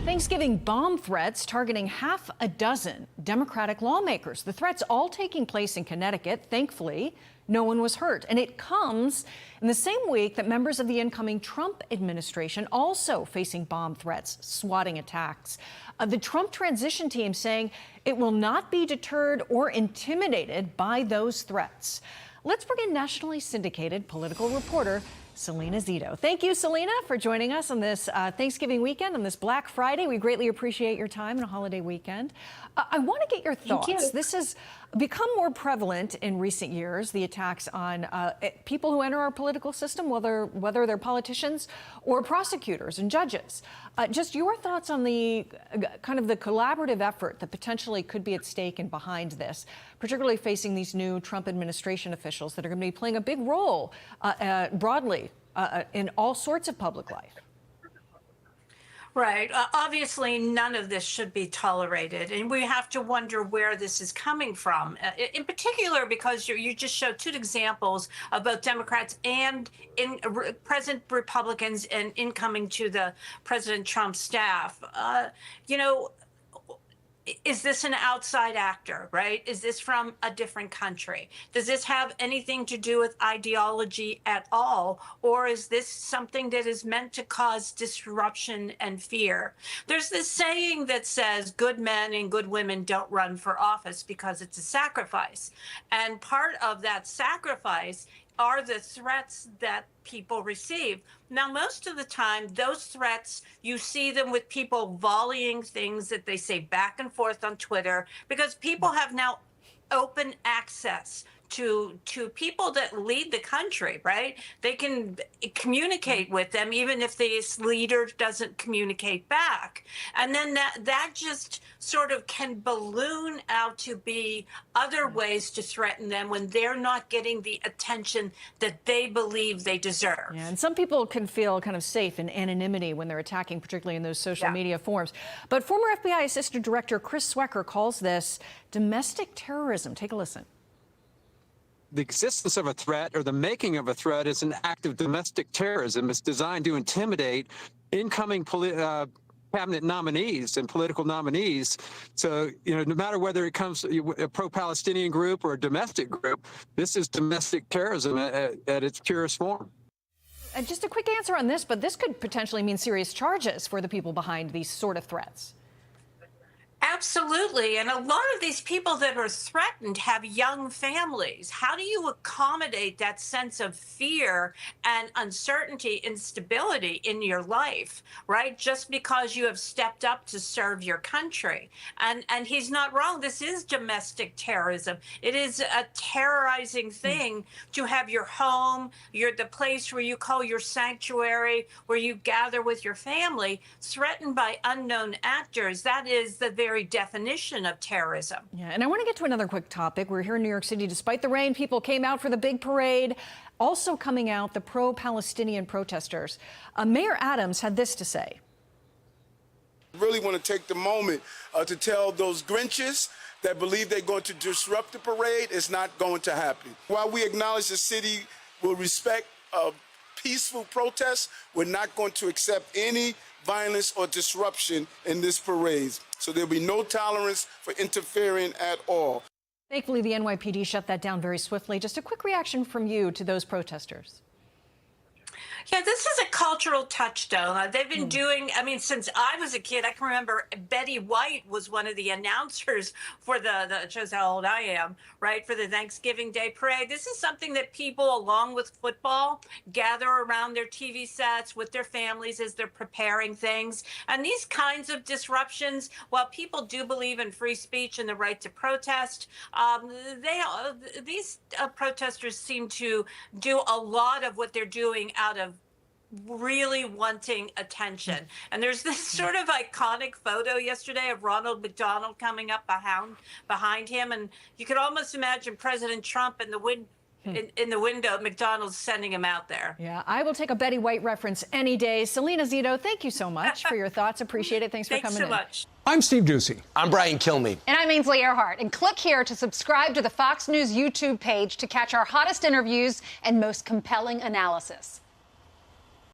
Thanksgiving bomb threats targeting half a dozen Democratic lawmakers. The threats all taking place in Connecticut. Thankfully, no one was hurt. And it comes in the same week that members of the incoming Trump administration also facing bomb threats, swatting attacks. The Trump transition team saying it will not be deterred or intimidated by those threats. Let's bring in nationally syndicated political reporter Selena Zito. Thank you, Selena, for joining us on this Thanksgiving weekend, on this Black Friday. We greatly appreciate your time and a holiday weekend. I want to get your thoughts. Thank you. This has become more prevalent in recent years, the attacks on people who enter our political system, whether they're politicians or prosecutors and judges. Just your thoughts on the kind of the collaborative effort that potentially could be at stake and behind this, particularly facing these new Trump administration officials that are going to be playing a big role broadly in all sorts of public life. Right. Obviously, none of this should be tolerated. And we have to wonder where this is coming from, in particular, because you just showed two examples of both Democrats and present Republicans and incoming to the President Trump staff. Is this an outside actor, right? Is this from a different country? Does this have anything to do with ideology at all? Or is this something that is meant to cause disruption and fear? There's this saying that says good men and good women don't run for office because it's a sacrifice. And part of that sacrifice are the threats that people receive. Now, most of the time, those threats, you see them with people volleying things that they say back and forth on Twitter, because people have now open access to people that lead the country, right? They can communicate with them even if this leader doesn't communicate back. And then that just sort of can balloon out to be other ways to threaten them when they're not getting the attention that they believe they deserve. Yeah, and some people can feel kind of safe in anonymity when they're attacking, particularly in those social media forums. But former FBI Assistant Director Chris Swecker calls this domestic terrorism. Take a listen. The existence of a threat or the making of a threat is an act of domestic terrorism. It's designed to intimidate incoming cabinet nominees and political nominees. So, no matter whether it comes to a pro-Palestinian group or a domestic group, this is domestic terrorism at its purest form. Just a quick answer on this, but this could potentially mean serious charges for the people behind these sort of threats. Absolutely. And a lot of these people that are threatened have young families. How do you accommodate that sense of fear and uncertainty, instability in your life, right? Just because you have stepped up to serve your country. And he's not wrong. This is domestic terrorism. It is a terrorizing thing to have your home, the place where you call your sanctuary, where you gather with your family, threatened by unknown actors. That is the very definition of terrorism. Yeah, and I want to get to another quick topic. We're here in New York City. Despite the rain, people came out for the big parade. Also coming out, the pro-Palestinian protesters. Mayor Adams had this to say. I really want to take the moment to tell those Grinches that believe they're going to disrupt the parade, it's not going to happen. While we acknowledge the city will respect peaceful protests, we're not going to accept any violence or disruption in this parade. So there'll be no tolerance for interfering at all. Thankfully, the NYPD shut that down very swiftly. Just a quick reaction from you to those protesters. Yeah, this is a cultural touchstone. They've been doing, since I was a kid, I can remember Betty White was one of the announcers for it shows how old I am, right, for the Thanksgiving Day parade. This is something that people, along with football, gather around their TV sets with their families as they're preparing things. And these kinds of disruptions, while people do believe in free speech and the right to protest, these protesters seem to do a lot of what they're doing out of really wanting attention. And there's this sort of iconic photo yesterday of Ronald McDonald coming up behind him, and you could almost imagine President Trump in the window, McDonald's sending him out there. Yeah, I will take a Betty White reference any day. Selena Zito, thank you so much for your thoughts. Appreciate it. Thanks for coming in. Thanks so much. I'm Steve Doocy. I'm Brian Kilmeade. And I'm Ainsley Earhart. And click here to subscribe to the Fox News YouTube page to catch our hottest interviews and most compelling analysis.